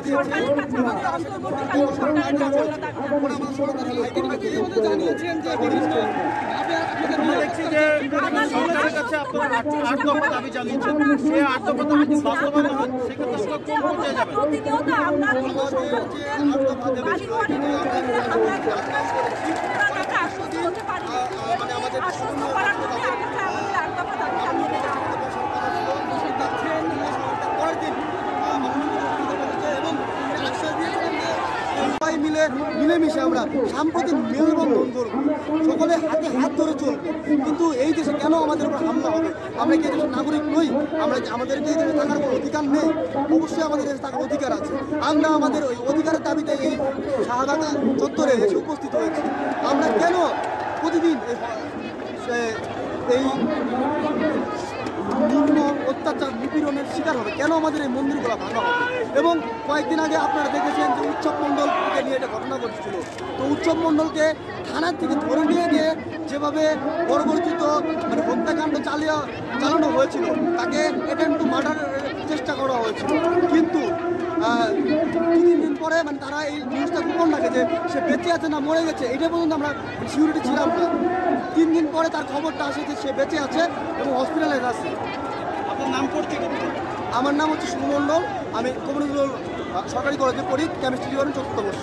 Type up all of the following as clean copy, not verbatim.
সরকারের কাছে আমাদের অন্তর্বর্তীকালীন সরকারের কাছে জানিয়েছেন যে বিভিন্ন দেখছি যে সরকারের কাছে আপনারা 8 দফা দাবি জানিয়েছেন, সেই 8 দফা দাবি বাস্তবায়ন হয় সেক্ষেত্রে পৌঁছে যাবে। প্রতিনিয়ত আমরা আশ্বস্ত হতে পারি, আশ্বস্ত করার জন্য আমাদের 8 দফা দাবি জানিয়ে দেওয়া মিলেমিশে আমরা সাম্প্রতিক মেলবন্ধন করব, সকলে হাতে হাত ধরে চলব। কিন্তু এই দেশে কেন আমাদের উপর হামলা হবে? আমরা কি দেশের নাগরিক নই? আমাদের কি এই দেশে থাকার কোনো অধিকার নেই? অবশ্যই আমাদের দেশে থাকার অধিকার আছে। আমরা আমাদের ওই অধিকারের দাবিতে এই শাহবাগ চত্বরে এসে উপস্থিত হয়েছি। আমরা কেন প্রতিদিন এই নিম্ন অত্যাচার নিপীড়নের শিকার হবে? কেন আমাদের এই মন্দিরগুলো ভাঙা হবে? এবং কয়েকদিন আগে আপনারা দেখেছেন যে উৎসব মণ্ডলকে নিয়ে একটা ঘটনা ঘটেছিল। তো উৎসব মণ্ডলকে থানার থেকে ধরে নিয়ে গিয়ে যেভাবে পরবর্তীত মানে হত্যাকাণ্ড চালানো হয়েছিল, তাকে অ্যাটেম্প টু মার্ডারের চেষ্টা করা হয়েছিল। কিন্তু 2-3 দিন পরে মানে তারা এই নিউজটা গোপন রাখে যে সে বেঁচে আছে না মরে গেছে, এটা পর্যন্ত আমরা সিকিউরিটি ছিলাম না। 3 দিন পরে তার খবরটা আসে যে সে বেঁচে আছে এবং হসপিটালে আছে। আপনার নাম পড়তে? আমার নাম হচ্ছে শুভ মণ্ডল, আমি কমিউনিটি সরকারি কলেজে পড়ি, কেমিস্ট্রি ডিপার্টমেন্ট 4th বর্ষ।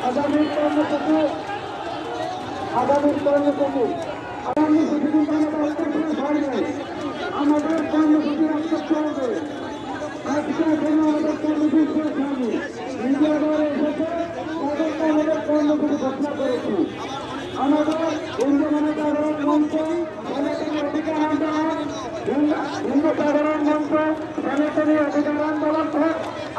আগামী কর্মসূচি আগামী আমাদের কর্মসূচি রাখতে হবে। আজকে আমাদের কর্মসূচি শেষ হয়নি, নিজেদের এসেছে তাদেরকে আমাদের কর্মসূচি ঘোষণা করেছি। আমাদের হিন্দু জনসাধারণ মঞ্চ, অধিকার আন্দোলন, হিন্দু সাধারণ মঞ্চ, সনাতনী অধিকার আন্দোলন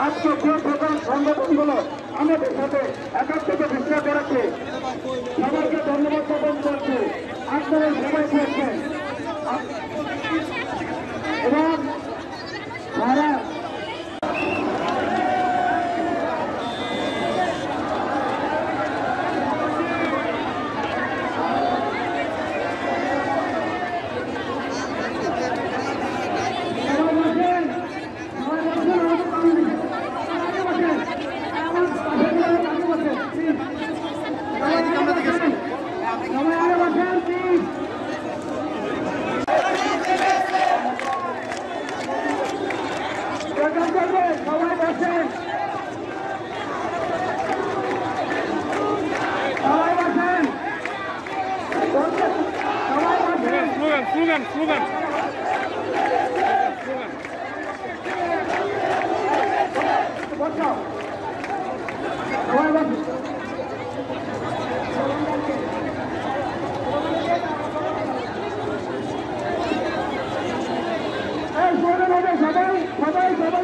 আজকে যে সকল সংগঠনগুলো আমাদের সাথে একাত্মতা ঘোষণা করেছে সবাইকে ধন্যবাদ জ্ঞাপন করছে। আপনারা সবাই থাকবেন এবং সারা স্লোগান সবাই সবাই সবাই